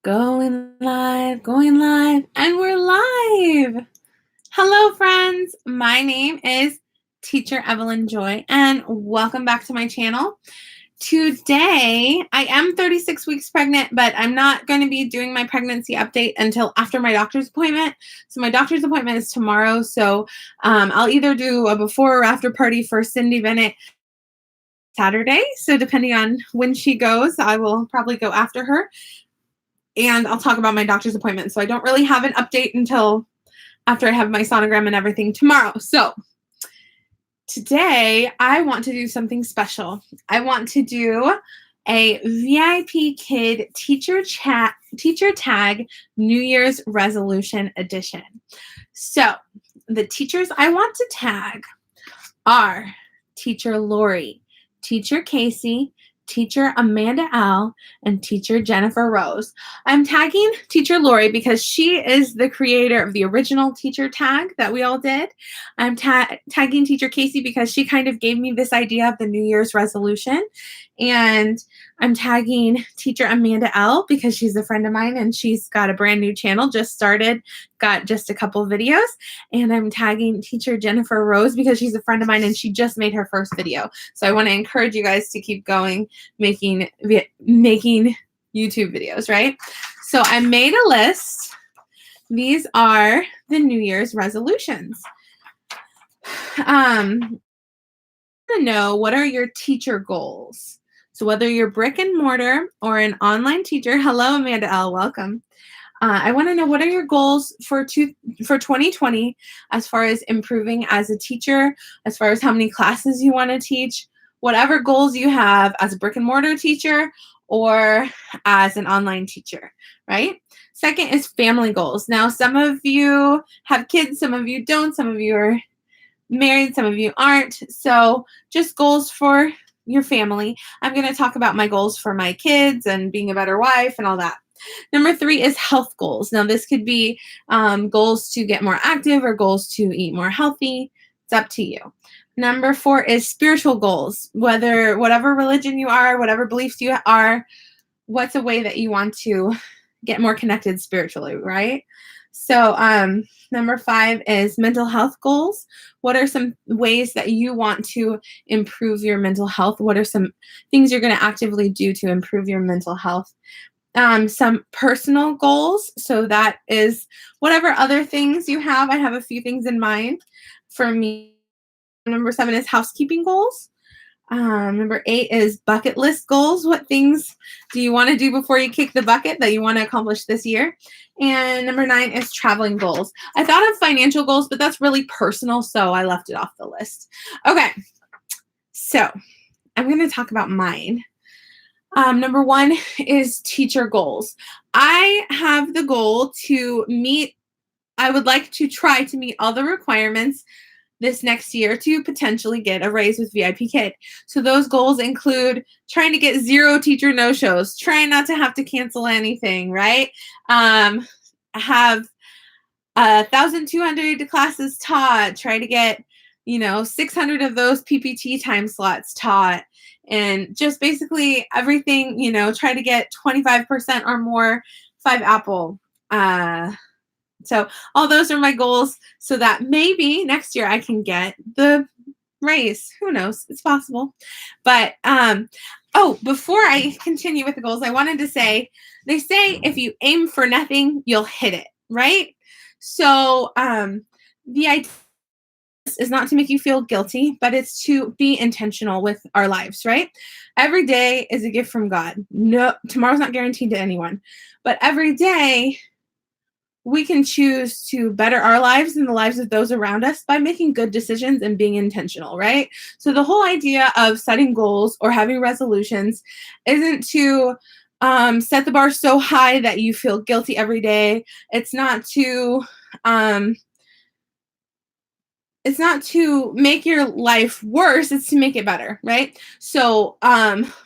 Going live, and we're live. Hello, friends. My name is Teacher Evelyn Joy, and welcome back to my channel. Today, I am 36 weeks pregnant, but I'm not going to be doing my pregnancy update until after my doctor's appointment. So my doctor's appointment is tomorrow, so I'll either do a before or after party for Cindy Bennett Saturday. So depending on when she goes, I will probably go after her. And I'll talk about my doctor's appointment. So I don't really have an update until after I have my sonogram and everything tomorrow. So today I want to do something special. I want to do a VIPKid teacher tag New Year's resolution edition. So the teachers I want to tag are Teacher Lori, Teacher Casey, Teacher Amanda L, and Teacher Jennifer Rose. I'm tagging Teacher Lori because she is the creator of the original teacher tag that we all did. I'm tagging Teacher Casey because she kind of gave me this idea of the New Year's resolution. And I'm tagging Teacher Amanda L because she's a friend of mine and she's got a brand new channel, just started, got just a couple videos. And I'm tagging Teacher Jennifer Rose because she's a friend of mine and she just made her first video. So I want to encourage you guys to keep going, making YouTube videos, right? So I made a list. These are the New Year's resolutions. To know, what are your teacher goals? So whether you're brick and mortar or an online teacher, hello, Amanda L, welcome. I want to know, what are your goals for 2020 as far as improving as a teacher, as far as how many classes you want to teach, whatever goals you have as a brick and mortar teacher or as an online teacher, right? Second is family goals. Now, some of you have kids, some of you don't, some of you are married, some of you aren't. So just goals for your family. I'm going to talk about my goals for my kids and being a better wife and all that. Number 3 is health goals. Now, this could be goals to get more active or goals to eat more healthy. It's up to you. Number 4 is spiritual goals. Whatever religion you are, whatever beliefs you are, what's a way that you want to get more connected spiritually, right? So number 5 is mental health goals. What are some ways that you want to improve your mental health? What are some things you're going to actively do to improve your mental health? Some personal goals. So that is whatever other things you have. I have a few things in mind. For me, number 7 is housekeeping goals. Number 8 is bucket list goals. What things do you want to do before you kick the bucket that you want to accomplish this year? And number 9 is traveling goals. I thought of financial goals, but that's really personal, so I left it off the list. Okay, so I'm going to talk about mine. Number 1 is teacher goals. I have the goal to meet, I would like to try to meet all the requirements this next year to potentially get a raise with VIPKid. So those goals include trying to get 0 teacher no-shows, trying not to have to cancel anything, right? Have 1,200 classes taught, try to get, 600 of those PPT time slots taught, and just basically everything, try to get 25% or more 5 Apple. So all those are my goals so that maybe next year I can get the raise. Who knows? It's possible. But, before I continue with the goals, I wanted to say, they say if you aim for nothing, you'll hit it, right? So the idea is not to make you feel guilty, but it's to be intentional with our lives, right? Every day is a gift from God. No, tomorrow's not guaranteed to anyone, but every day we can choose to better our lives and the lives of those around us by making good decisions and being intentional, right? So the whole idea of setting goals or having resolutions isn't to set the bar so high that you feel guilty every day. It's not to make your life worse, it's to make it better, right? So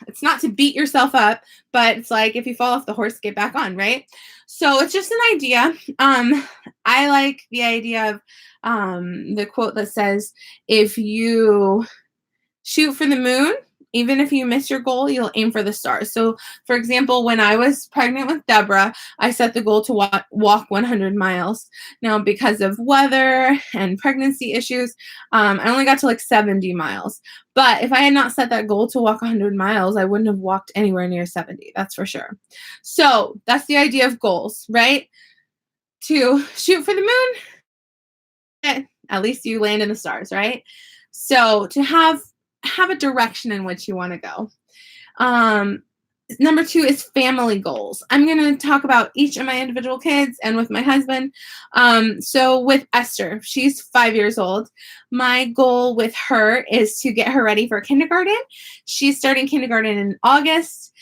it's not to beat yourself up, but it's like if you fall off the horse, get back on, right? So it's just an idea. I like the idea of the quote that says, if you shoot for the moon, Even if you miss your goal, you'll aim for the stars. So, for example, when I was pregnant with Deborah, I set the goal to walk 100 miles. Now, because of weather and pregnancy issues, I only got to like 70 miles. But if I had not set that goal to walk 100 miles, I wouldn't have walked anywhere near 70. That's for sure. So, that's the idea of goals, right? To shoot for the moon, at least you land in the stars, right? So, to have a direction in which you want to go. Um, Number 2 is family goals. I'm going to talk about each of my individual kids and with my husband. So with Esther, she's 5 years old. My goal with her is to get her ready for kindergarten. She's starting kindergarten in August.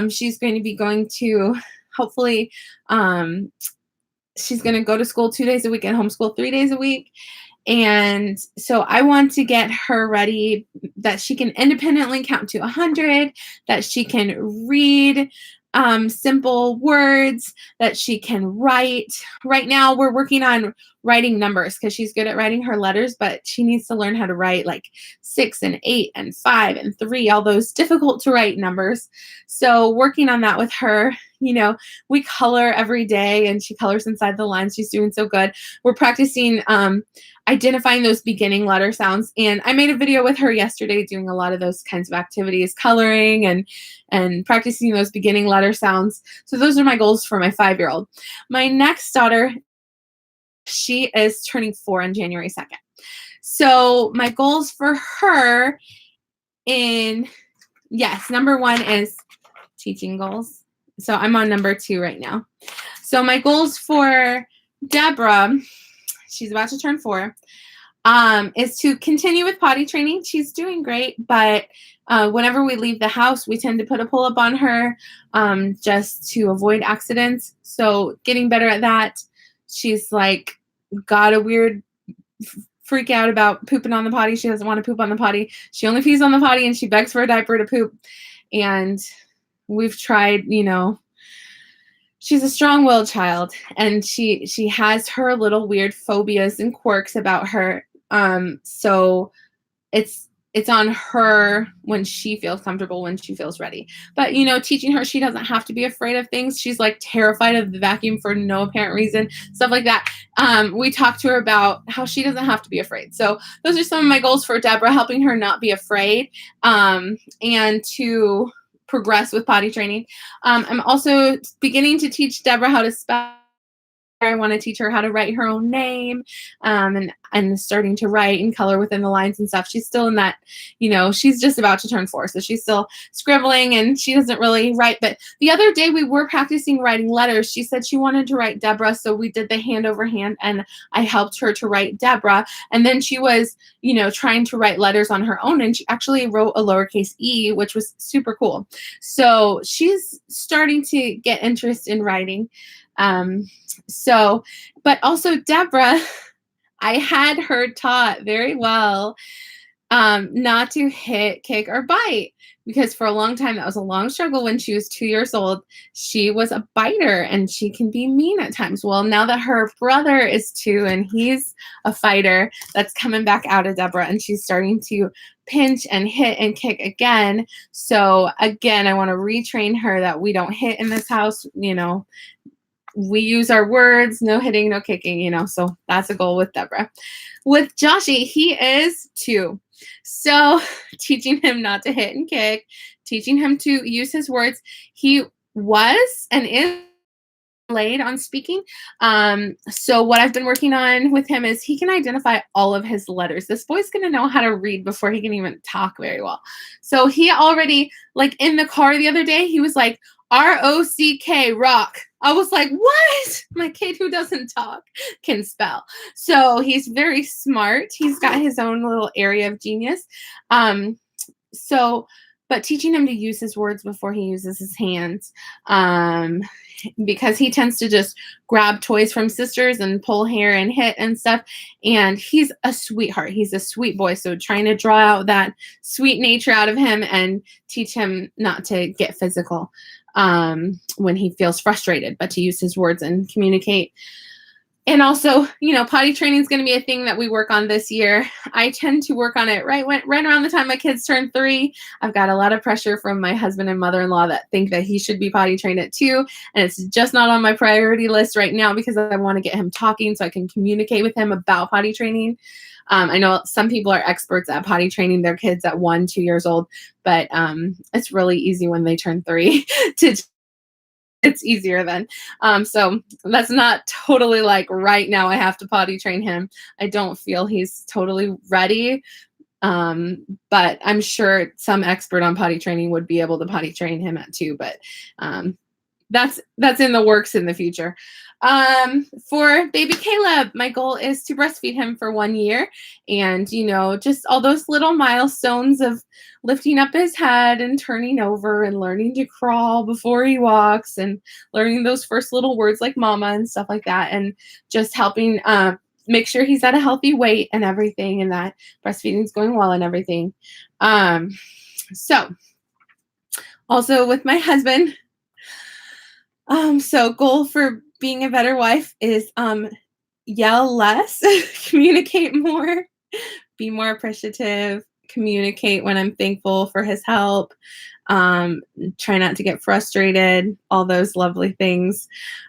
She's going to be going to, hopefully, she's going to go to school 2 days a week and homeschool 3 days a week. And so I want to get her ready that she can independently count to 100, that she can read simple words, that she can write. Right now, we're working on writing numbers because she's good at writing her letters, but she needs to learn how to write like 6 and 8 and 5 and 3, all those difficult to write numbers. So working on that with her. We color every day and she colors inside the lines. She's doing so good. We're practicing identifying those beginning letter sounds. And I made a video with her yesterday doing a lot of those kinds of activities, coloring and practicing those beginning letter sounds. So those are my goals for my 5-year-old. My next daughter, she is turning 4 on January 2nd. So my goals for her number 1 is teaching goals. So I'm on number 2 right now. So my goals for Deborah, she's about to turn 4, is to continue with potty training. She's doing great, but whenever we leave the house, we tend to put a pull-up on her just to avoid accidents. So getting better at that. She's like got a weird freak out about pooping on the potty. She doesn't want to poop on the potty. She only pees on the potty and she begs for a diaper to poop. And we've tried, she's a strong-willed child and she has her little weird phobias and quirks about her. So it's on her when she feels comfortable, when she feels ready. But, teaching her she doesn't have to be afraid of things. She's like terrified of the vacuum for no apparent reason, stuff like that. We talked to her about how she doesn't have to be afraid. So those are some of my goals for Deborah, helping her not be afraid and to progress with potty training. I'm also beginning to teach Deborah how to spell. I want to teach her how to write her own name and starting to write and color within the lines and stuff. She's still in that, she's just about to turn 4. So she's still scribbling and she doesn't really write. But the other day we were practicing writing letters. She said she wanted to write Deborah. So we did the hand over hand and I helped her to write Deborah. And then she was, trying to write letters on her own. And she actually wrote a lowercase e, which was super cool. So she's starting to get interest in writing. But also Deborah, I had her taught very well not to hit, kick, or bite, because for a long time, that was a long struggle. When she was 2 years old, she was a biter and she can be mean at times. Well, now that her brother is 2 and he's a fighter, that's coming back out of Deborah and she's starting to pinch and hit and kick again. So again, I want to retrain her that we don't hit in this house, we use our words, no hitting, no kicking, so that's a goal with Deborah. With Joshy, he is 2. So teaching him not to hit and kick, teaching him to use his words. He was and is delayed on speaking. So what I've been working on with him is he can identify all of his letters. This boy's going to know how to read before he can even talk very well. So he already, like in the car the other day, he was like, ROCK, rock. I was like, what? My kid who doesn't talk can spell. So he's very smart. He's got his own little area of genius. But teaching him to use his words before he uses his hands, because he tends to just grab toys from sisters and pull hair and hit and stuff. And he's a sweetheart. He's a sweet boy. So trying to draw out that sweet nature out of him and teach him not to get physical when he feels frustrated, but to use his words and communicate. And also, potty training is going to be a thing that we work on this year. I tend to work on it right around the time my kids turn 3. I've got a lot of pressure from my husband and mother-in-law that think that he should be potty trained at 2, and it's just not on my priority list right now because I want to get him talking so I can communicate with him about potty training. I know some people are experts at potty training their kids at 1, 2 years old, but it's really easy when they turn 3 to it's easier then. So that's not totally like right now I have to potty train him. I don't feel he's totally ready. But I'm sure some expert on potty training would be able to potty train him at 2, but that's in the works in the future. For baby Caleb, my goal is to breastfeed him for 1 year, and just all those little milestones of lifting up his head and turning over and learning to crawl before he walks and learning those first little words like mama and stuff like that, and just helping make sure he's at a healthy weight and everything, and that breastfeeding is going well and everything. So also with my husband, so goal for being a better wife is yell less, communicate more, be more appreciative, communicate when I'm thankful for his help, try not to get frustrated, all those lovely things,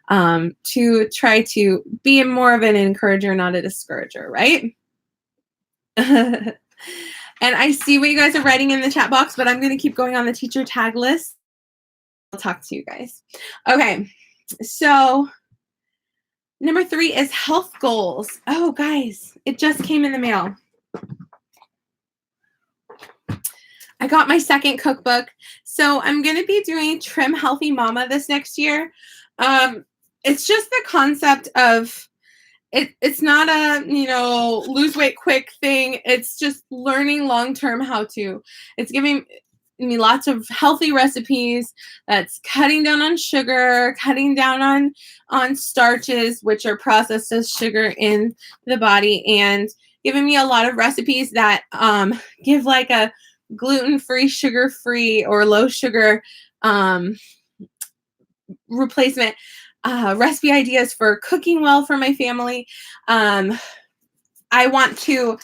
to try to be more of an encourager, not a discourager, right? And I see what you guys are writing in the chat box, but I'm going to keep going on the teacher tag list. I'll talk to you guys. Okay, so number 3 is health goals. Oh, guys, it just came in the mail. I got my second cookbook. So I'm going to be doing Trim Healthy Mama this next year. It's just the concept of it's not a, lose weight quick thing. It's just learning long-term how to. It's giving me lots of healthy recipes that's cutting down on sugar, cutting down on starches, which are processed as sugar in the body, and giving me a lot of recipes that give like a gluten-free, sugar-free, or low sugar replacement recipe ideas for cooking well for my family. I want to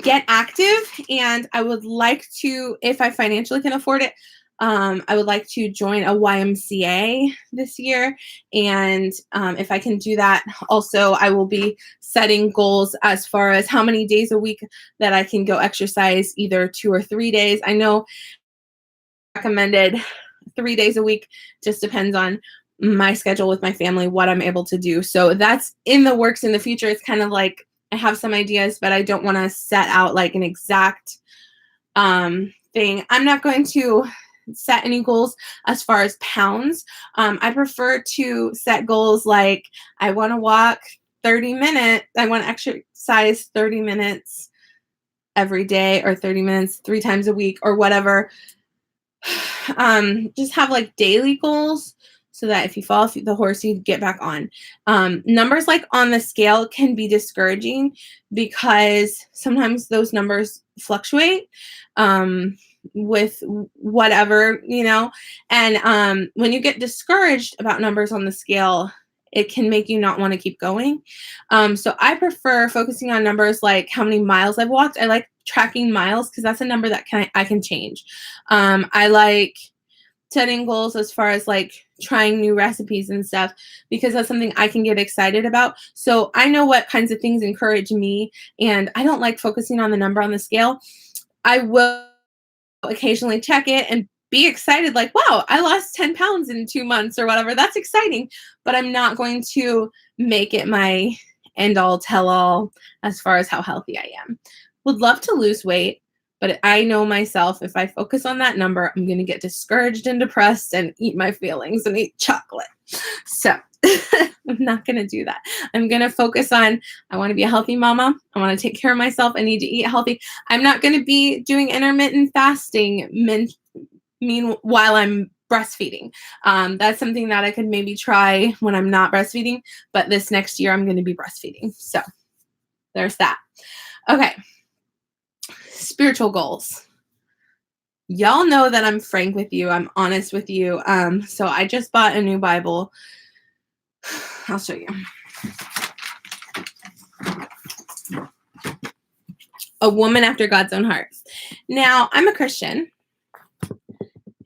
get active, and I would like to, if I financially can afford it, I would like to join a YMCA this year. And if I can do that, also, I will be setting goals as far as how many days a week that I can go exercise, either 2 or 3 days. I know recommended 3 days a week, just depends on my schedule with my family, what I'm able to do. So that's in the works in the future. It's kind of like I have some ideas, but I don't want to set out like an exact thing. I'm not going to set any goals as far as pounds. I prefer to set goals like I want to walk 30 minutes. I want to exercise 30 minutes every day, or 30 minutes 3 times a week, or whatever. Just have like daily goals, so that if you fall off the horse, you get back on. Numbers like on the scale can be discouraging because sometimes those numbers fluctuate with whatever, and when you get discouraged about numbers on the scale, it can make you not want to keep going. So I prefer focusing on numbers like how many miles I've walked. I like tracking miles because that's a number that I can change. I like setting goals as far as like trying new recipes and stuff, because that's something I can get excited about. So I know what kinds of things encourage me, and I don't like focusing on the number on the scale. I will occasionally check it and be excited, like, wow, I lost 10 pounds in 2 months or whatever. That's exciting. But I'm not going to make it my end all tell all as far as how healthy I am. Would love to lose weight, but I know myself, if I focus on that number, I'm going to get discouraged and depressed and eat my feelings and eat chocolate. So I'm not going to do that. I'm going to focus on, I want to be a healthy mama. I want to take care of myself. I need to eat healthy. I'm not going to be doing intermittent fasting while I'm breastfeeding. That's something that I could maybe try when I'm not breastfeeding, but this next year I'm going to be breastfeeding. So there's that. Okay. Spiritual goals. Y'all know that I'm frank with you. I'm honest with you. So I just bought a new Bible. I'll show you. a woman after God's own heart. Now, I'm a Christian.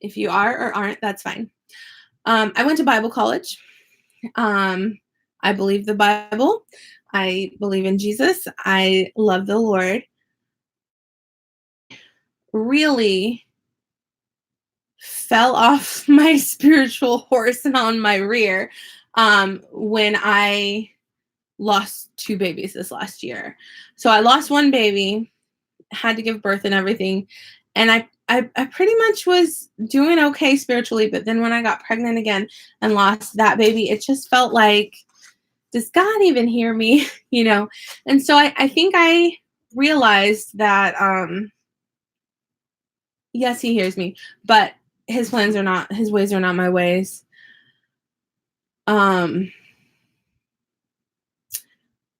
If you are or aren't, that's fine. I went to Bible college. I believe the Bible. I believe in Jesus. I love the Lord. Really fell off my spiritual horse and on my rear when I lost 2 babies this last year. So I lost 1 baby, had to give birth and everything. And I pretty much was doing okay spiritually. But then when I got pregnant again and lost that baby, it just felt like, does God even hear me? And so I think I realized that, yes, he hears me, but his ways are not my ways. I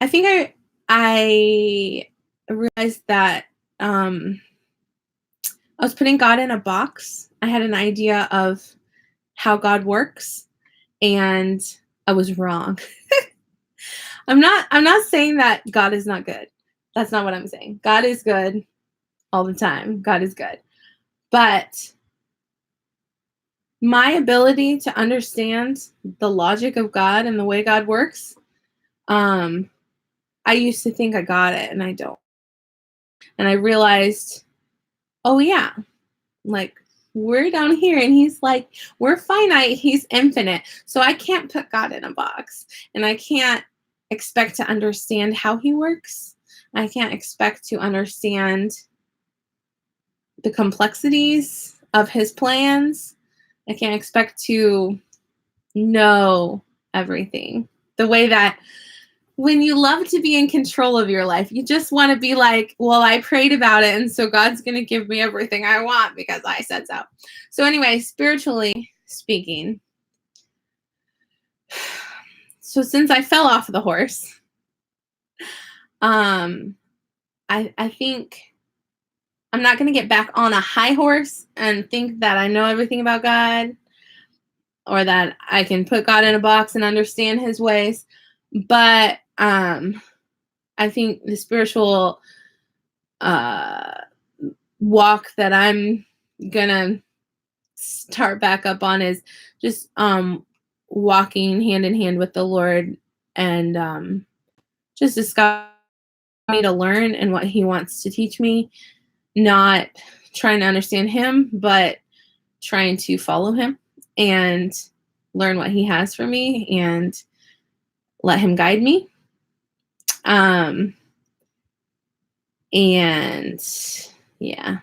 think I realized that I was putting God in a box. I had an idea of how God works, and I was wrong. I'm not saying that God is not good. That's not what I'm saying. God is good all the time. God is good. But my ability to understand the logic of God and the way God works, I used to think I got it, and I don't. And I realized, oh yeah, like, we're down here and he's like, we're finite, he's infinite. So I can't put God in a box, and I can't expect to understand how he works. I can't expect to understand the complexities of his plans. I can't expect to know everything. The way that when you love to be in control of your life, you just want to be like, well, I prayed about it, and so God's going to give me everything I want because I said so. So anyway, spiritually speaking, so since I fell off the horse, I think I'm not going to get back on a high horse and think that I know everything about God, or that I can put God in a box and understand his ways. But I think the spiritual walk that I'm gonna start back up on is just walking hand in hand with the Lord, and just discover me to learn and what he wants to teach me, not trying to understand him, but trying to follow him and learn what he has for me and let him guide me. And yeah.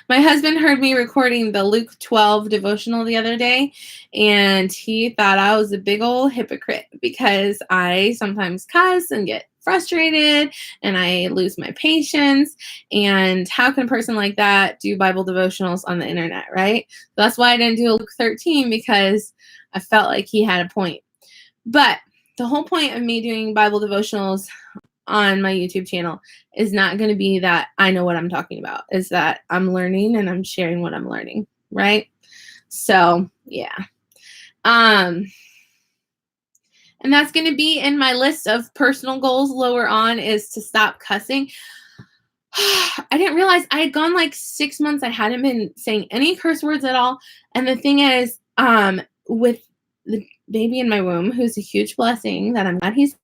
My husband heard me recording the Luke 12 devotional the other day, and he thought I was a big old hypocrite because I sometimes cuss and get frustrated and I lose my patience. And how can a person like that do Bible devotionals on the internet, right? That's why I didn't do a Luke 13, because I felt like he had a point. But the whole point of me doing Bible devotionals on my YouTube channel is not going to be that I know what I'm talking about. Is that I'm learning and I'm sharing what I'm learning, right? So, yeah. And that's going to be in my list of personal goals lower on, is to stop cussing. I didn't realize I had gone like 6 months. I hadn't been saying any curse words at all. And the thing is, with the baby in my womb, who's a huge blessing that I'm glad he's,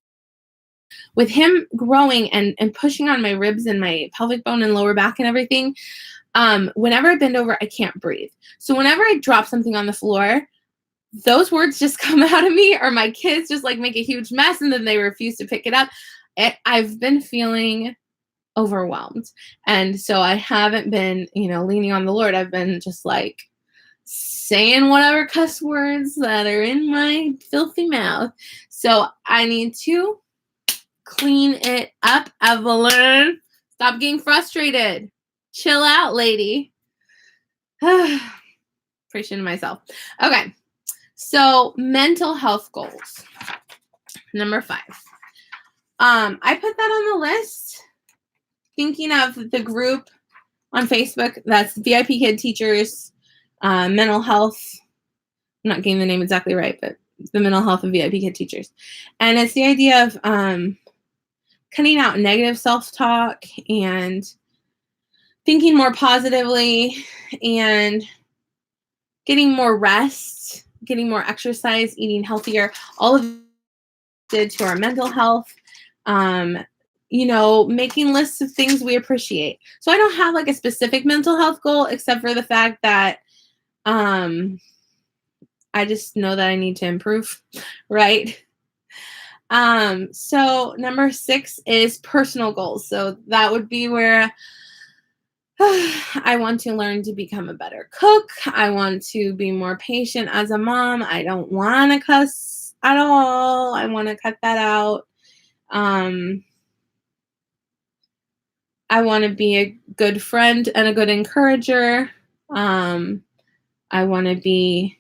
with him growing and pushing on my ribs and my pelvic bone and lower back and everything, whenever I bend over, I can't breathe. So whenever I drop something on the floor, those words just come out of me, or my kids just like make a huge mess and then they refuse to pick it up. I've been feeling overwhelmed. And so I haven't been, leaning on the Lord. I've been just like saying whatever cuss words that are in my filthy mouth. So I need to clean it up, Evelyn. Stop getting frustrated. Chill out, lady. Preaching to myself. Okay. So mental health goals. Number 5. I put that on the list thinking of the group on Facebook that's VIPKID teachers, mental health. I'm not getting the name exactly right, but the mental health of VIPKID teachers. And it's the idea of cutting out negative self-talk and thinking more positively and getting more rest, getting more exercise, eating healthier, all of it to our mental health. Making lists of things we appreciate. So I don't have like a specific mental health goal except for the fact that I just know that I need to improve, right? So number 6 is personal goals. So that would be where I want to learn to become a better cook. I want to be more patient as a mom. I don't want to cuss at all. I want to cut that out. I want to be a good friend and a good encourager. I want to be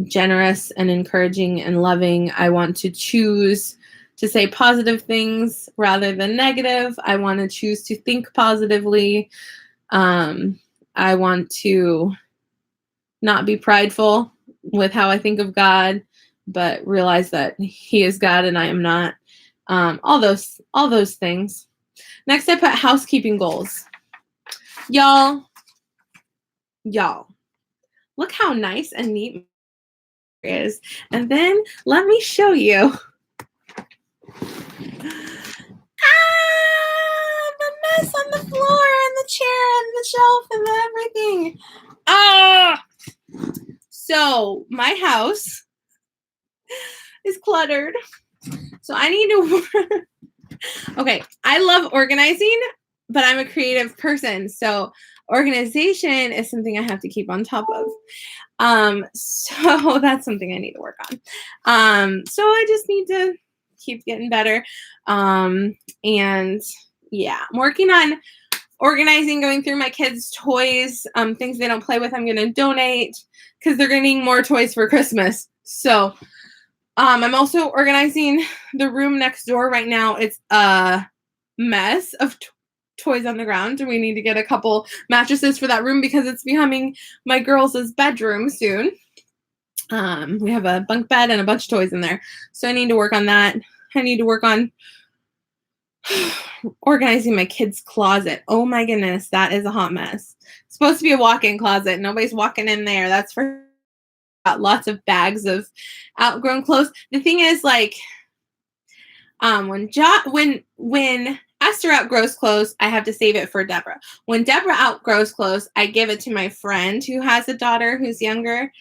generous and encouraging and loving. I want to choose to say positive things rather than negative. I want to choose to think positively. I want to not be prideful with how I think of God, but realize that He is God and I am not. All those things. Next, I put housekeeping goals. Y'all, look how nice and neat it is. And then let me show you. The mess on the floor and the chair and the shelf and everything. So my house is cluttered. So I need to okay, I love organizing, but I'm a creative person. So organization is something I have to keep on top of. So that's something I need to work on. So I just need to keep getting better. And yeah, I'm working on organizing, going through my kids' toys, things they don't play with, I'm going to donate because they're getting more toys for Christmas. So I'm also organizing the room next door right now. It's a mess of toys on the ground. We need to get a couple mattresses for that room because it's becoming my girls' bedroom soon. We have a bunk bed and a bunch of toys in there. So I need to work on that. I need to work on organizing my kids' closet. Oh my goodness, that is a hot mess. It's supposed to be a walk-in closet. Nobody's walking in there. That's for lots of bags of outgrown clothes. The thing is, like, when Esther outgrows clothes, I have to save it for Deborah. When Deborah outgrows clothes, I give it to my friend who has a daughter who's younger.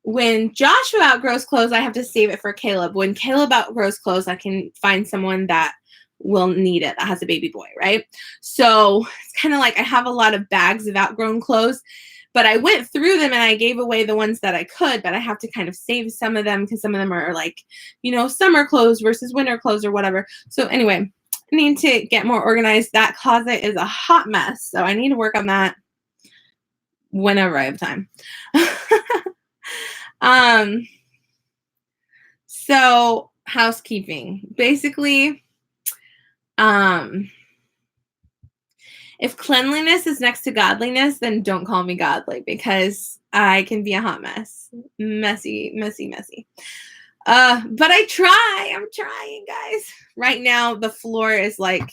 When Joshua outgrows clothes, I have to save it for Caleb. When Caleb outgrows clothes, I can find someone that will need it, that has a baby boy, right? So it's kind of like I have a lot of bags of outgrown clothes, but I went through them and I gave away the ones that I could, but I have to kind of save some of them because some of them are like, summer clothes versus winter clothes or whatever. So anyway, I need to get more organized. That closet is a hot mess, so I need to work on that whenever I have time. So housekeeping. Basically, if cleanliness is next to godliness, then don't call me godly because I can be a hot mess. Messy. But I try. I'm trying, guys. Right now, the floor is like,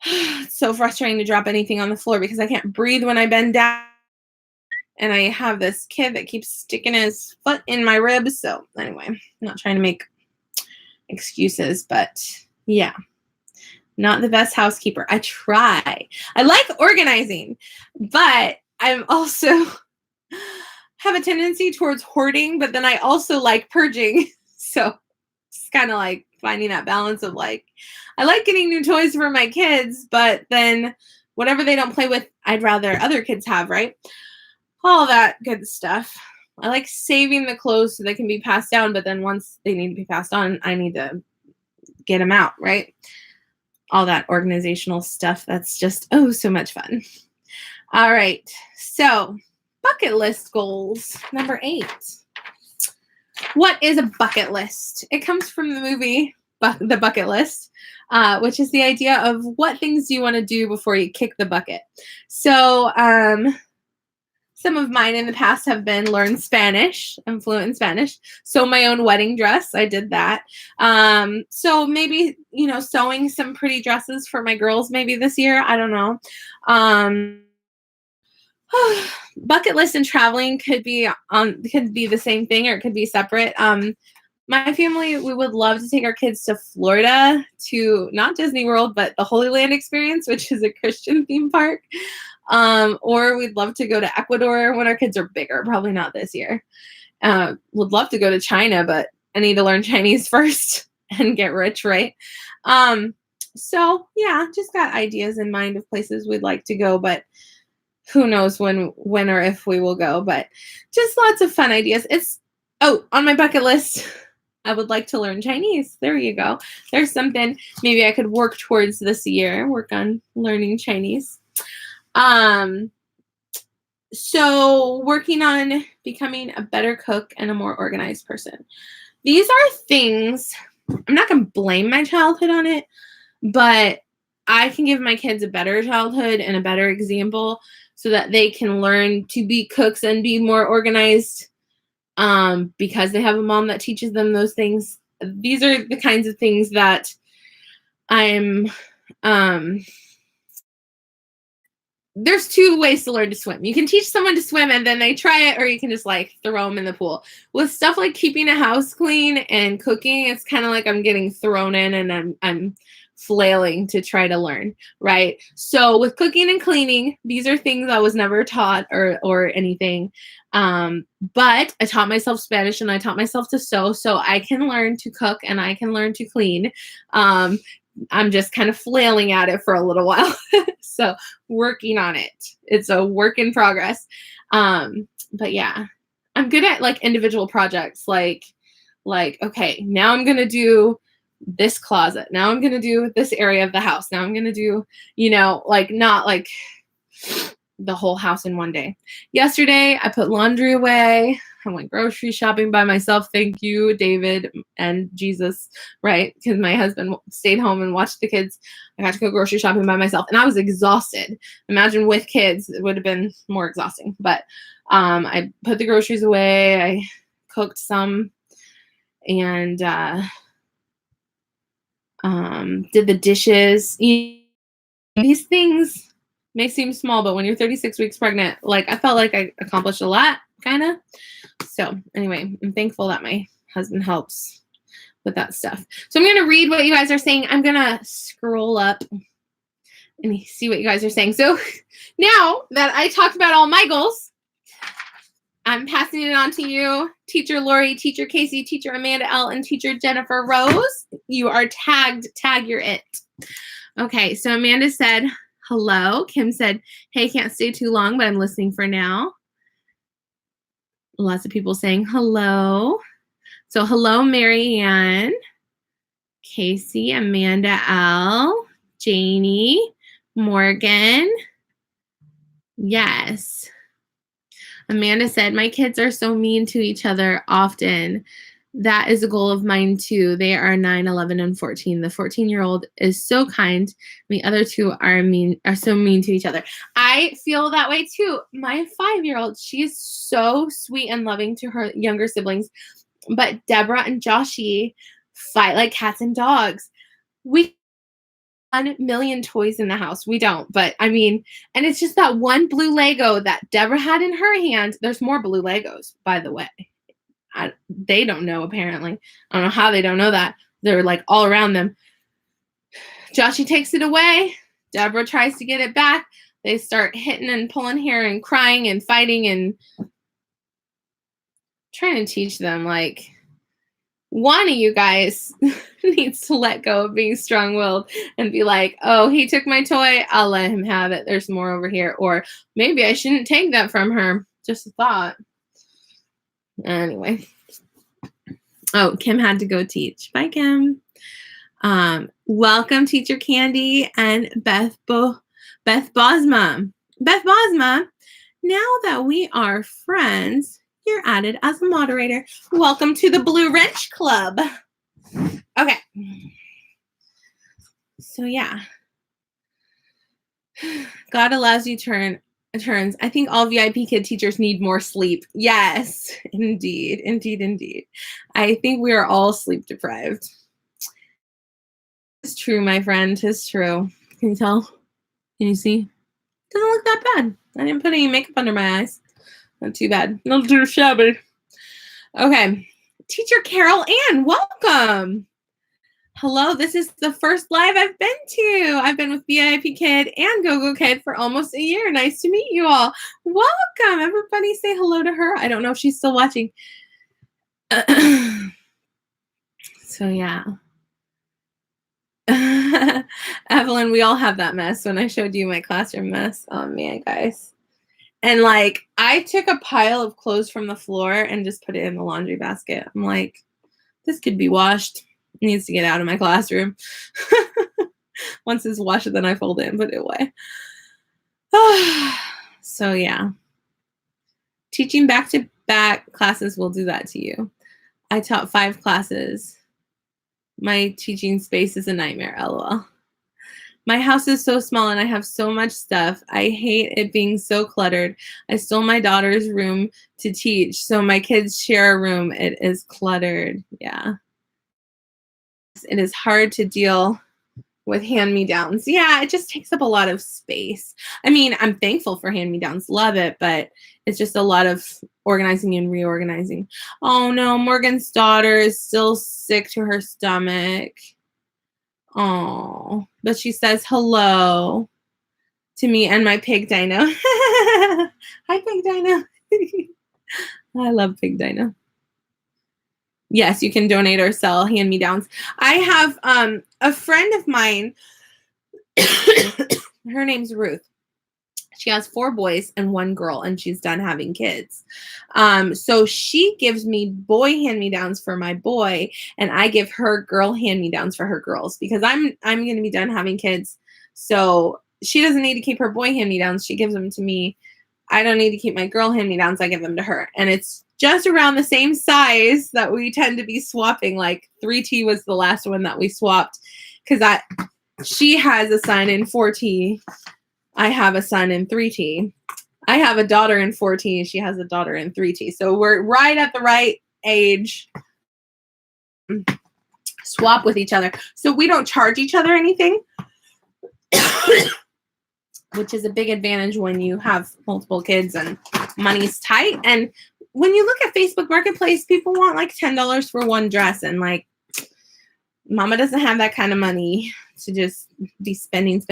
it's so frustrating to drop anything on the floor because I can't breathe when I bend down. And I have this kid that keeps sticking his foot in my ribs. So anyway, I'm not trying to make excuses, but yeah, not the best housekeeper. I try. I like organizing, but I'm also have a tendency towards hoarding, but then I also like purging. So it's kind of like finding that balance of like, I like getting new toys for my kids, but then whatever they don't play with, I'd rather other kids have, right? All that good stuff. I like saving the clothes so they can be passed down, but then once they need to be passed on, I need to get them out, right? All that organizational stuff. That's just, so much fun. All right. So bucket list goals. Number 8. What is a bucket list? It comes from the movie, The Bucket List, which is the idea of what things do you want to do before you kick the bucket. So, Some of mine in the past have been learn Spanish. I'm fluent in Spanish. Sew my own wedding dress. I did that. So maybe, sewing some pretty dresses for my girls maybe this year. I don't know. Bucket list and traveling could be the same thing, or it could be separate. My family, we would love to take our kids to Florida, to not Disney World, but the Holy Land Experience, which is a Christian theme park. Or we'd love to go to Ecuador when our kids are bigger. Probably not this year. Would love to go to China, but I need to learn Chinese first and get rich, right? So yeah, just got ideas in mind of places we'd like to go, but who knows when or if we will go. But just lots of fun ideas. On my bucket list, I would like to learn Chinese. There you go. There's something maybe I could work towards this year, work on learning Chinese. So working on becoming a better cook and a more organized person. These are things, I'm not going to blame my childhood on it, but I can give my kids a better childhood and a better example so that they can learn to be cooks and be more organized, because they have a mom that teaches them those things. These are the kinds of things that there's two ways to learn to swim. You can teach someone to swim and then they try it, or you can just throw them in the pool. With stuff like keeping a house clean and cooking, it's kind of like I'm getting thrown in and I'm flailing to try to learn, right? So with cooking and cleaning, these are things I was never taught or anything. But I taught myself Spanish and I taught myself to sew, so I can learn to cook and I can learn to clean. I'm just kind of flailing at it for a little while. So working on it. It's a work in progress. But yeah, I'm good at individual projects. Okay, now I'm going to do this closet. Now I'm going to do this area of the house. Now I'm going to do, not the whole house in one day. Yesterday, I put laundry away. I went grocery shopping by myself. Thank you, David and Jesus, right? Because my husband stayed home and watched the kids. I got to go grocery shopping by myself, and I was exhausted. Imagine with kids, it would have been more exhausting. But I put the groceries away. I cooked some and did the dishes. These things may seem small, but when you're 36 weeks pregnant, I felt like I accomplished a lot, kind of. So anyway, I'm thankful that my husband helps with that stuff. So I'm going to read what you guys are saying. I'm going to scroll up and see what you guys are saying. So now that I talked about all my goals, I'm passing it on to you, Teacher Lori, Teacher Casey, Teacher Amanda L, and Teacher Jennifer Rose. You are tagged. Tag your it. Okay, so Amanda said, hello. Kim said, hey, can't stay too long, but I'm listening for now. Lots of people saying hello. So hello, Marianne, Casey, Amanda L, Janie, Morgan. Yes. Amanda said, my kids are so mean to each other often. That is a goal of mine too. They are 9, 11, and 14. The 14-year-old is so kind. The other two are so mean to each other. I feel that way too. My 5-year-old, she is so sweet and loving to her younger siblings. But Deborah and Joshy fight like cats and dogs. We 1 million toys in the house. We don't, but I mean, and it's just that one blue Lego that Deborah had in her hand. There's more blue Legos, by the way. They don't know, apparently. I don't know how they don't know that. They're all around them. Joshy takes it away. Deborah tries to get it back. They start hitting and pulling hair and crying and fighting and trying to teach them, one of you guys needs to let go of being strong-willed and be like, oh, he took my toy. I'll let him have it. There's more over here. Or maybe I shouldn't take that from her. Just a thought. Anyway. Oh, Kim had to go teach. Bye, Kim. Welcome, Teacher Candy and Beth Bosma. Beth Bosma, now that we are friends, you're added as a moderator. Welcome to the Blue Wrench Club. Okay. So yeah. God allows you to turns. I think all VIPKid teachers need more sleep. Yes, indeed, indeed, indeed. I think we are all sleep deprived. It's true, my friend. It's true. Can you tell? Can you see? Doesn't look that bad. I didn't put any makeup under my eyes. Not too bad. Not too shabby. Okay. Teacher Carol Ann, welcome. Hello, this is the first live I've been to. I've been with VIPKid and GoGoKid for almost a year. Nice to meet you all. Welcome. Everybody say hello to her. I don't know if she's still watching. So yeah. Evelyn, we all have that mess when I showed you my classroom mess. Oh man, guys. And like, I took a pile of clothes from the floor and just put it in the laundry basket. I'm like, this could be washed. It needs to get out of my classroom. Once it's washed, then I fold it and put it away. So yeah. Teaching back-to-back classes will do that to you. I taught 5 classes. My teaching space is a nightmare, LOL. My house is so small and I have so much stuff. I hate it being so cluttered. I stole my daughter's room to teach, so my kids share a room. It is cluttered. Yeah. It is hard to deal with hand-me-downs. Yeah, it just takes up a lot of space. I mean, I'm thankful for hand-me-downs. Love it, but it's just a lot of organizing and reorganizing. Oh no, Morgan's daughter is still sick to her stomach. Oh, but she says hello to me and my pig Dino. Hi, Pig Dino. I love Pig Dino. Yes, you can donate or sell hand-me-downs. I have a friend of mine. Her name's Ruth. She has 4 boys and 1 girl, and she's done having kids. So she gives me boy hand-me-downs for my boy, and I give her girl hand-me-downs for her girls because I'm going to be done having kids. So she doesn't need to keep her boy hand-me-downs. She gives them to me. I don't need to keep my girl hand-me-downs. I give them to her. And it's just around the same size that we tend to be swapping. Like 3T was the last one that we swapped because she has a son in 4T. I have a son in 3T. I have a daughter in 4T. She has a daughter in 3T. So we're right at the right age. Swap with each other. So we don't charge each other anything, which is a big advantage when you have multiple kids and money's tight. And when you look at Facebook Marketplace, people want like $10 for one dress. And like, mama doesn't have that kind of money to just be spending.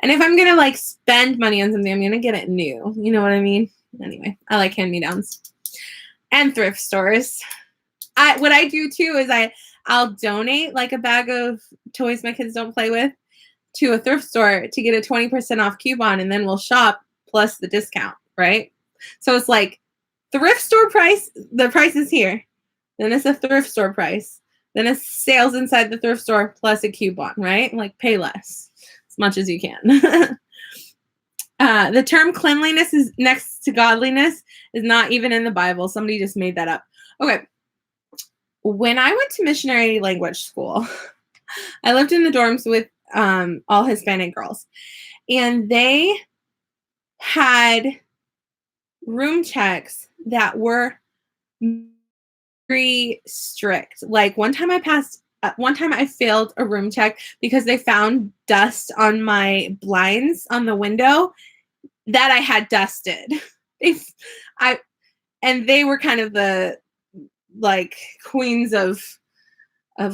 And if I'm going to like spend money on something, I'm going to get it new. You know what I mean? Anyway, I like hand-me-downs and thrift stores. What I do too is I'll donate like a bag of toys my kids don't play with to a thrift store to get a 20% off coupon, and then we'll shop plus the discount, right? So it's like thrift store price, the price is here. Then it's a thrift store price. Then it's sales inside the thrift store plus a coupon, right? Like pay less as much as you can. The term cleanliness is next to godliness is not even in the Bible. Somebody just made that up. Okay. When I went to missionary language school, I lived in the dorms with all Hispanic girls, and they had room checks that were very strict. Like one time I failed a room check because they found dust on my blinds on the window that I had dusted. And they were kind of the like queens of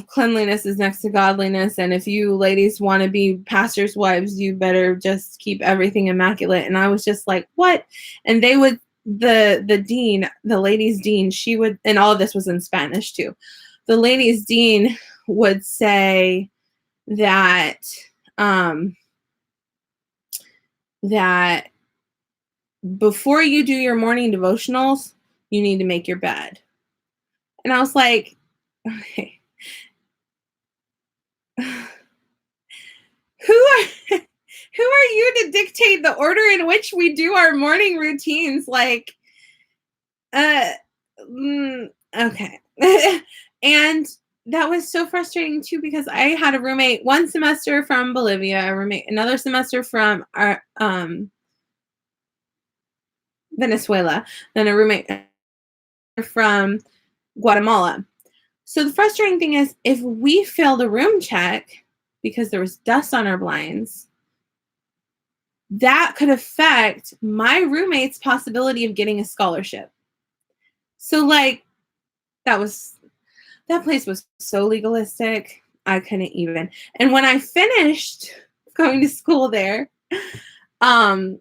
cleanliness is next to godliness. And if you ladies want to be pastors' wives, you better just keep everything immaculate. And I was just like, what? And they would, the dean, the ladies' dean, she would, and all of this was in Spanish too. The ladies' dean would say that, that before you do your morning devotionals, you need to make your bed. And I was like, okay. Who are you to dictate the order in which we do our morning routines? Like, okay. And that was so frustrating too, because I had a roommate one semester from Bolivia, a roommate another semester from Venezuela, then a roommate from Guatemala. So the frustrating thing is if we failed a room check because there was dust on our blinds, that could affect my roommate's possibility of getting a scholarship. So like that place was so legalistic. I couldn't even. And when I finished going to school there, um,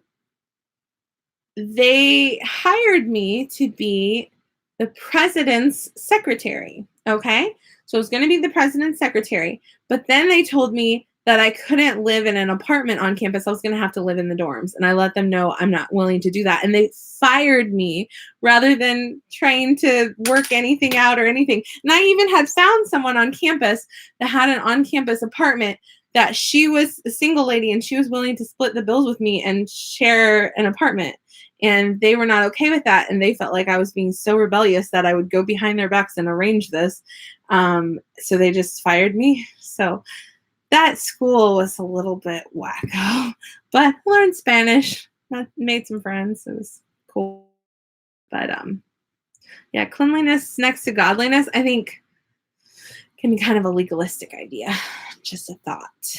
they hired me to be the president's secretary. Okay. So I was going to be the president's secretary, but then they told me that I couldn't live in an apartment on campus. I was going to have to live in the dorms. And I let them know I'm not willing to do that. And they fired me rather than trying to work anything out or anything. And I even had found someone on campus that had an on campus apartment that she was a single lady and she was willing to split the bills with me and share an apartment. And they were not okay with that. And they felt like I was being so rebellious that I would go behind their backs and arrange this. So they just fired me. So that school was a little bit wacko, but learned Spanish, made some friends. It was cool. But yeah, cleanliness next to godliness, I think can be kind of a legalistic idea. Just a thought.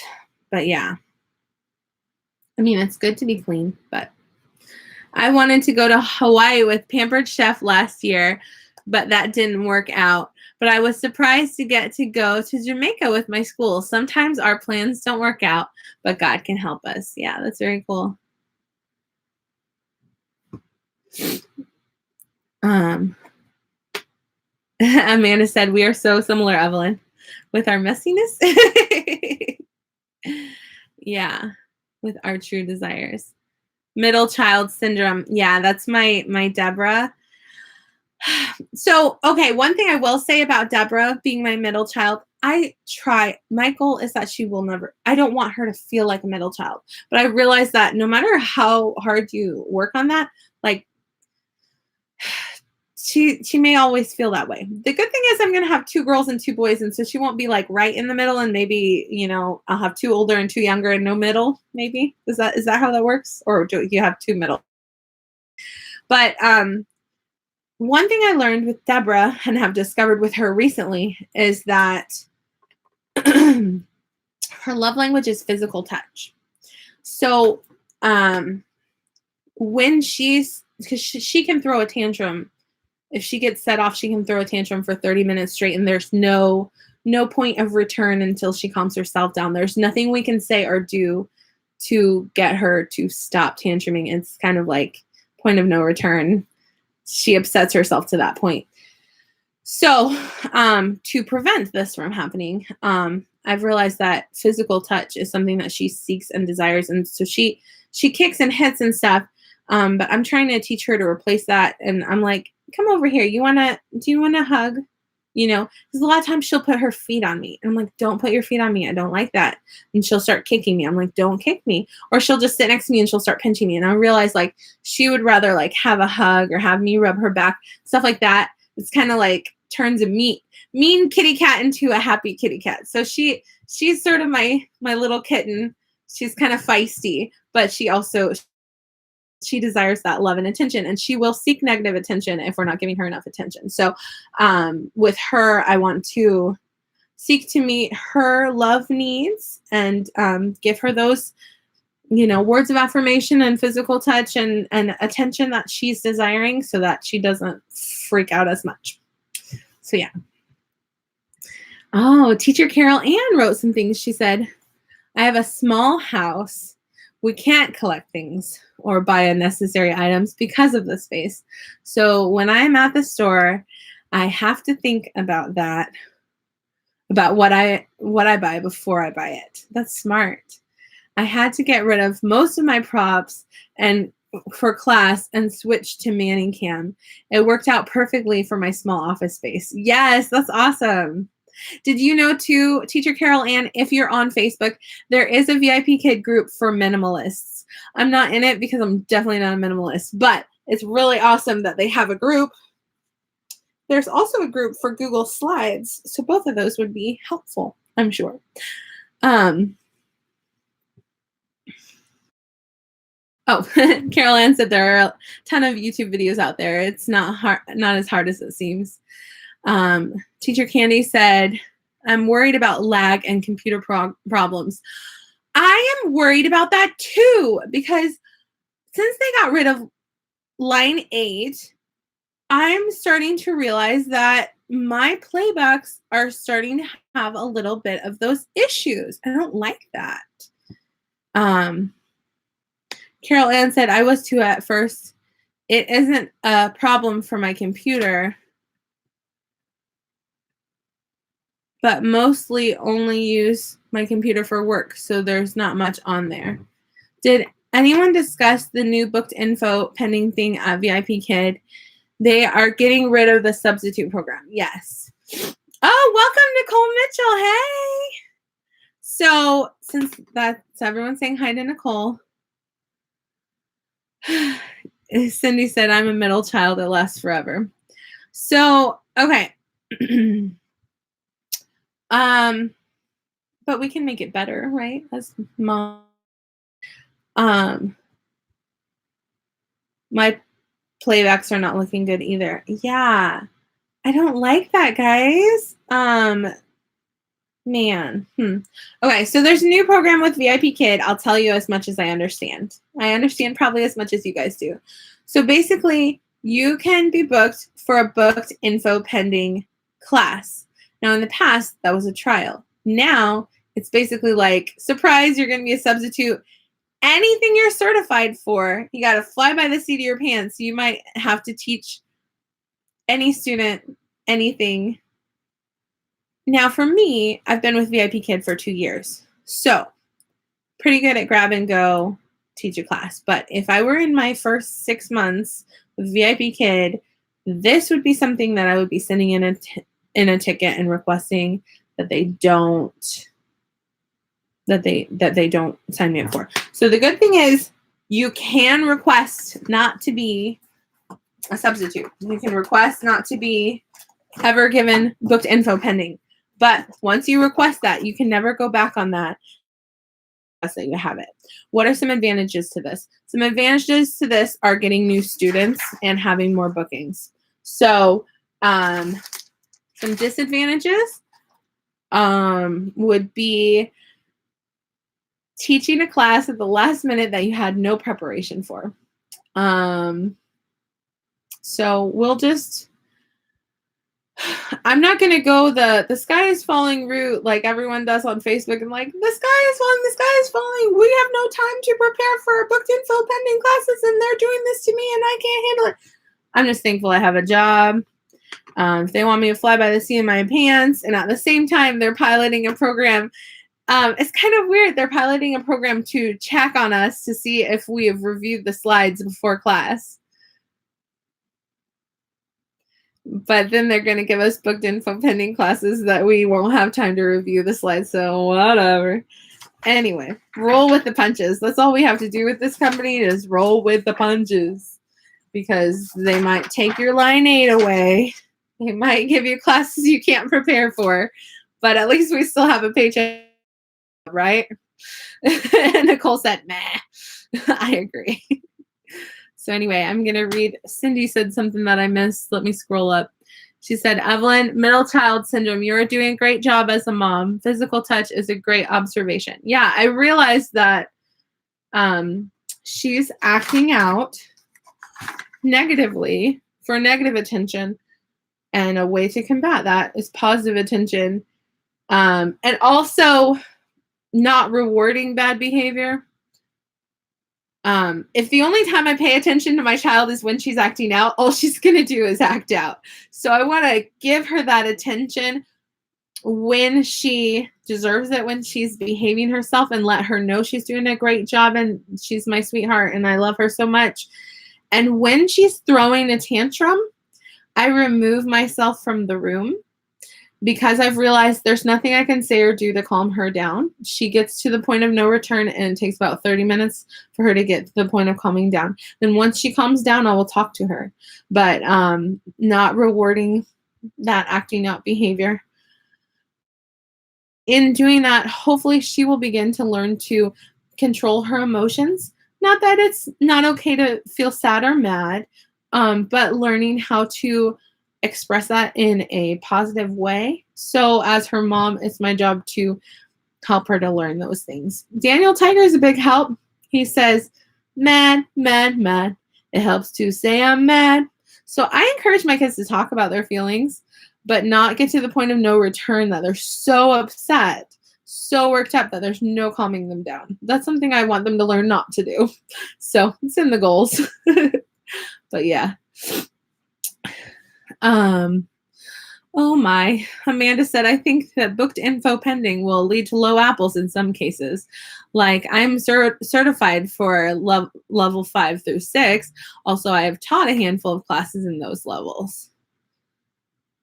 But yeah. I mean, it's good to be clean, but I wanted to go to Hawaii with Pampered Chef last year, but that didn't work out. But I was surprised to get to go to Jamaica with my school. Sometimes our plans don't work out, but God can help us. Yeah, that's very cool. Amanda said, we are so similar, Evelyn, with our messiness. Yeah, with our true desires. Middle child syndrome. Yeah, that's my Deborah. So, okay, one thing I will say about Deborah being my middle child, my goal is that she will never, I don't want her to feel like a middle child, but I realize that no matter how hard you work on that, like she may always feel that way. The good thing is I'm going to have 2 girls and 2 boys. And so she won't be like right in the middle. And maybe, I'll have 2 older and 2 younger and no middle, maybe. Is that how that works? Or do you have 2 middle? But, one thing I learned with Deborah and have discovered with her recently is that her love language is physical touch. So when because she can throw a tantrum. If she gets set off, she can throw a tantrum for 30 minutes straight, and there's no point of return until she calms herself down. There's nothing we can say or do to get her to stop tantruming. It's kind of like point of no return. She upsets herself to that point. So to prevent this from happening, I've realized that physical touch is something that she seeks and desires. And so she kicks and hits and stuff. But I'm trying to teach her to replace that. And I'm like, come over here. Do you want to hug? Because a lot of times she'll put her feet on me. And I'm like, don't put your feet on me. I don't like that. And she'll start kicking me. I'm like, don't kick me. Or she'll just sit next to me and she'll start pinching me. And I realize like she would rather like have a hug or have me rub her back, stuff like that. It's kind of like turns a mean kitty cat into a happy kitty cat. So she's sort of my little kitten. She's kind of feisty, but she desires that love and attention, and she will seek negative attention if we're not giving her enough attention. So with her, I want to seek to meet her love needs and give her those, words of affirmation and physical touch and attention that she's desiring so that she doesn't freak out as much. So yeah. Oh, teacher Carol Ann wrote some things. She said, I have a small house. We can't collect things or buy unnecessary items because of the space. So when I'm at the store, I have to think about that, about what I buy before I buy it. That's smart. I had to get rid of most of my props and for class and switch to Manning Cam. It worked out perfectly for my small office space. Yes, that's awesome. Did you know too, Teacher Carol Ann, if you're on Facebook, there is a VIPKID group for minimalists. I'm not in it because I'm definitely not a minimalist, but it's really awesome that they have a group. There's also a group for Google Slides, so both of those would be helpful, I'm sure. Oh, Carol Ann said there are a ton of YouTube videos out there. It's not as hard as it seems. Teacher Candy said, I'm worried about lag and computer problems. I am worried about that too, because since they got rid of line 8, I'm starting to realize that my playbacks are starting to have a little bit of those issues. I don't like that. Carol Ann said, I was too at first. It isn't a problem for my computer, but mostly only use my computer for work, so there's not much on there. Did anyone discuss the new booked info pending thing at VIPKID? They are getting rid of the substitute program. Yes. Oh, welcome, Nicole Mitchell. Hey. So since that's everyone saying hi to Nicole, Cindy said, I'm a middle child that lasts forever. So, okay. But we can make it better, right? As mom. My playbacks are not looking good either. Yeah. I don't like that, guys. Man. Okay, so there's a new program with VIPKID. I'll tell you as much as I understand. I understand probably as much as you guys do. So basically, you can be booked for a booked info pending class. Now, in the past, that was a trial. Now, it's basically like, surprise, you're going to be a substitute. Anything you're certified for, you got to fly by the seat of your pants. You might have to teach any student anything. Now, for me, I've been with VIPKID for 2 years. So, pretty good at grab and go, teach a class. But if I were in my first 6 months with VIPKID, this would be something that I would be sending in a ticket and requesting that they don't sign me up for. So the good thing is you can request not to be a substitute. You can request not to be ever given booked info pending. But once you request that, you can never go back on that. That you have it. What are some advantages to this? Some advantages to this are getting new students and having more bookings. So some disadvantages would be teaching a class at the last minute that you had no preparation for. So we'll just, I'm not going to go the sky is falling route like everyone does on Facebook and like, the sky is falling. We have no time to prepare for booked info pending classes and they're doing this to me and I can't handle it. I'm just thankful I have a job. If they want me to fly by the seat of my pants and at the same time they're piloting a program, it's kind of weird. They're piloting a program to check on us to see if we have reviewed the slides before class. But then they're going to give us booked info pending classes that we won't have time to review the slides. So whatever. Anyway, roll with the punches. That's all we have to do with this company is roll with the punches. Because they might take your line 8 away. They might give you classes you can't prepare for. But at least we still have a paycheck, right? Nicole said, meh. I agree. So anyway, I'm going to read. Cindy said something that I missed. Let me scroll up. She said, Evelyn, middle child syndrome. You're doing a great job as a mom. Physical touch is a great observation. Yeah, I realized that she's acting out negatively for negative attention. And a way to combat that is positive attention. And also not rewarding bad behavior. If the only time I pay attention to my child is when she's acting out, all she's going to do is act out. So I want to give her that attention when she deserves it, when she's behaving herself, and let her know she's doing a great job and she's my sweetheart and I love her so much. And when she's throwing a tantrum, I remove myself from the room because I've realized there's nothing I can say or do to calm her down. She gets to the point of no return and it takes about 30 minutes for her to get to the point of calming down. Then once she calms down, I will talk to her, but not rewarding that acting out behavior. In doing that, hopefully she will begin to learn to control her emotions Not that it's not okay to feel sad or mad, but learning how to express that in a positive way. So as her mom, it's my job to help her to learn those things. Daniel Tiger is a big help. He says, mad, mad, mad. It helps to say I'm mad. So I encourage my kids to talk about their feelings, but not get to the point of no return that they're so upset, so worked up that there's no calming them down. That's something I want them to learn not to do. So it's in the goals. But yeah. Oh my. Amanda said, I think that booked info pending will lead to low apples in some cases. Like I'm certified for level 5 through 6. Also, I have taught a handful of classes in those levels.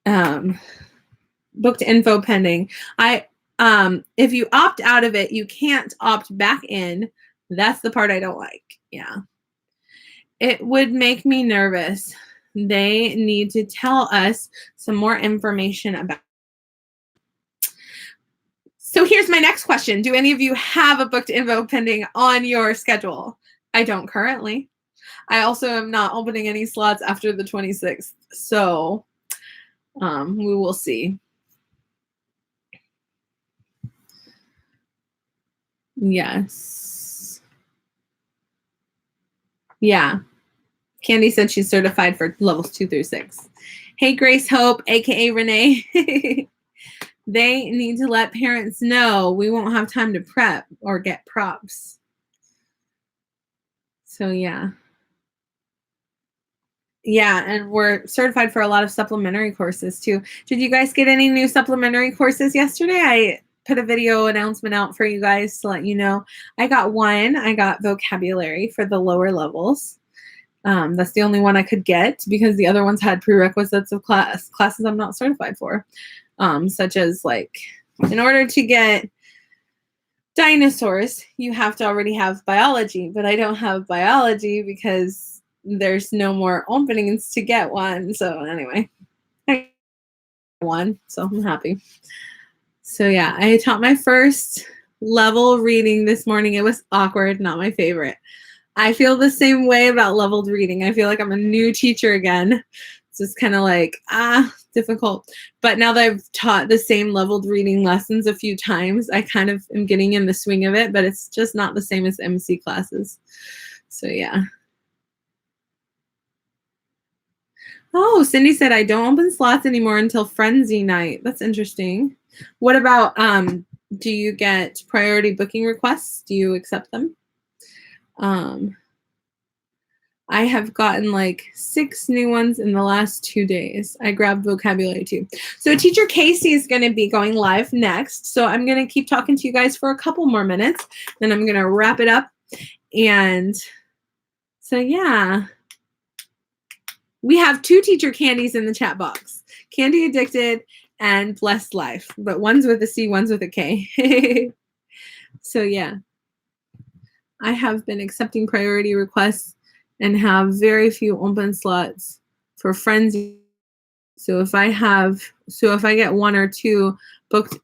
Booked info pending. If you opt out of it, you can't opt back in. That's the part I don't like. Yeah. It would make me nervous. They need to tell us some more information about. So here's my next question. Do any of you have a booked info pending on your schedule? I don't currently. I also am not opening any slots after the 26th. So we will see. Yes. Yeah. Candy said she's certified for levels 2 through 6. Hey, Grace Hope, aka Renee. They need to let parents know we won't have time to prep or get props. So yeah. Yeah, and we're certified for a lot of supplementary courses too. Did you guys get any new supplementary courses yesterday? I put a video announcement out for you guys to let you know. I got one. I got vocabulary for the lower levels. That's the only one I could get because the other ones had prerequisites of classes I'm not certified for, such as like in order to get dinosaurs, you have to already have biology, but I don't have biology because there's no more openings to get one. So anyway, I got one, so I'm happy. So yeah, I taught my first level reading this morning. It was awkward, not my favorite. I feel the same way about leveled reading. I feel like I'm a new teacher again. It's just kind of like, difficult. But now that I've taught the same leveled reading lessons a few times, I kind of am getting in the swing of it, but it's just not the same as MC classes. So yeah. Oh, Cindy said, I don't open slots anymore until Frenzy night. That's interesting. What about, do you get priority booking requests? Do you accept them? I have gotten like 6 new ones in the last 2 days. I grabbed vocabulary too. So teacher Casey is going to be going live next. So I'm going to keep talking to you guys for a couple more minutes. Then I'm going to wrap it up. And so, yeah. We have 2 teacher candies in the chat box. Candy Addicted and Blessed Life. But one's with a C, one's with a K. So, yeah. I have been accepting priority requests and have very few open slots for Frenzy. So if I get 1 or 2 booked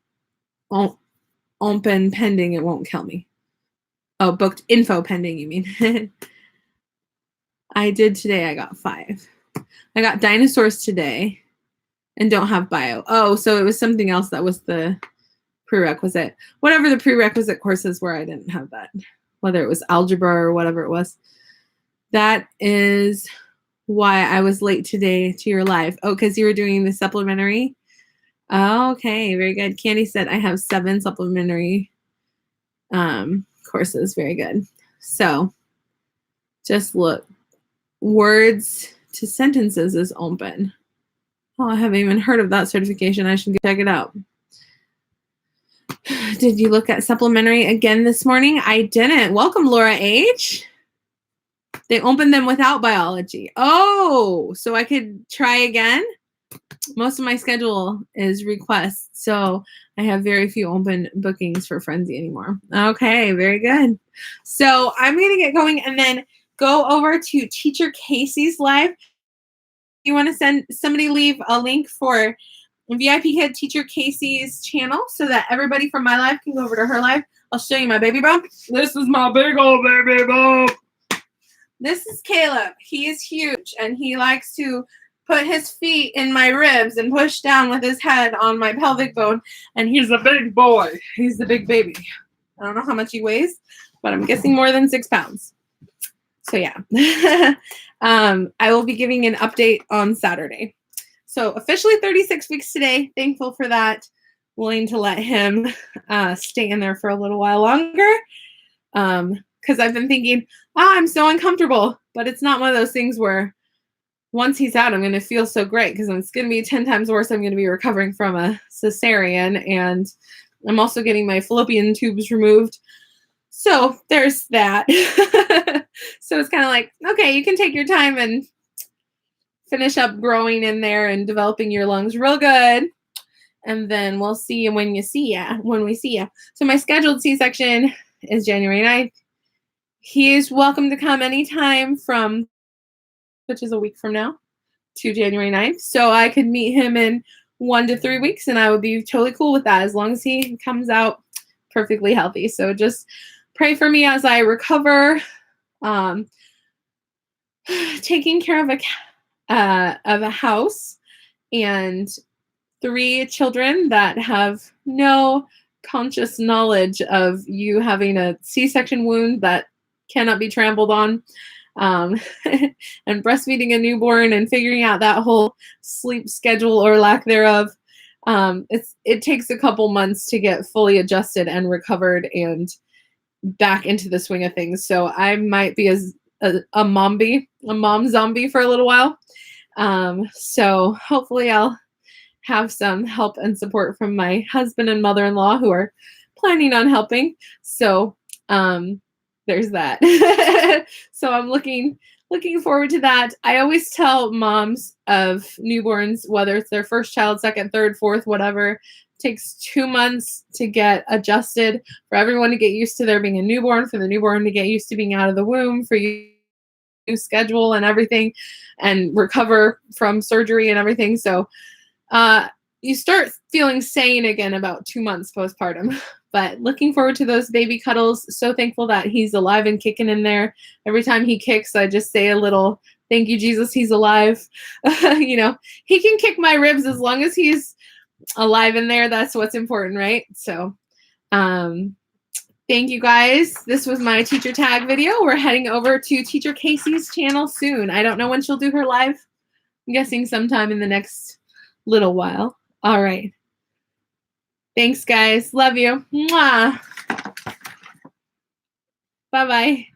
open pending, it won't kill me. Oh, booked info pending, you mean? I did today, I got 5. I got dinosaurs today and don't have bio. Oh, so it was something else that was the prerequisite. Whatever the prerequisite courses were, I didn't have that. Whether it was algebra or whatever it was. That is why I was late today to your live. Oh, because you were doing the supplementary? Oh, okay, very good. Candy said I have 7 supplementary courses. Very good. So just look. Words to sentences is open. Oh, I haven't even heard of that certification. I should go check it out. Did you look at supplementary again this morning? I didn't. Welcome, Laura H. They opened them without biology. Oh, so I could try again? Most of my schedule is requests, so I have very few open bookings for Frenzy anymore. Okay, very good. So I'm going to get going and then go over to Teacher Casey's live. You want to send somebody leave a link for VIPKID Teacher Casey's channel so that everybody from my live can go over to her live. I'll show you my baby bump. This is my big old baby bump. This is Caleb. He is huge, and he likes to put his feet in my ribs and push down with his head on my pelvic bone, and he's a big boy. He's the big baby. I don't know how much he weighs, but I'm guessing more than 6 pounds. So yeah, I will be giving an update on Saturday. So officially 36 weeks today. Thankful for that. Willing to let him stay in there for a little while longer. Because I've been thinking, I'm so uncomfortable. But it's not one of those things where once he's out, I'm going to feel so great, because it's going to be 10 times worse. I'm going to be recovering from a cesarean, and I'm also getting my fallopian tubes removed. So there's that. So it's kind of like, okay, you can take your time and finish up growing in there and developing your lungs real good. And then we'll see you when we see you. So my scheduled C-section is January 9th. He is welcome to come anytime from, which is a week from now, to January 9th. So I could meet him in 1 to 3 weeks, and I would be totally cool with that, as long as he comes out perfectly healthy. So just pray for me as I recover, taking care of a house and 3 children that have no conscious knowledge of you having a C-section wound that cannot be trampled on, and breastfeeding a newborn and figuring out that whole sleep schedule or lack thereof. It takes a couple months to get fully adjusted and recovered and back into the swing of things. So I might be a mom zombie for a little while. So hopefully I'll have some help and support from my husband and mother-in-law, who are planning on helping. So there's that. So I'm looking forward to that. I always tell moms of newborns, whether it's their first child, second, third, fourth, whatever, takes 2 months to get adjusted, for everyone to get used to there being a newborn, for the newborn to get used to being out of the womb, for you to schedule and everything, and recover from surgery and everything. So you start feeling sane again about 2 months postpartum. But looking forward to those baby cuddles. So thankful that he's alive and kicking in there. Every time he kicks, I just say a little, thank you, Jesus, he's alive. He can kick my ribs as long as he's alive in there. That's what's important, right? So thank you, guys. This was my teacher tag video. We're heading over to Teacher Casey's channel soon. I don't know when she'll do her live. I'm guessing sometime in the next little while. All right. Thanks, guys. Love you. Mwah. Bye-bye.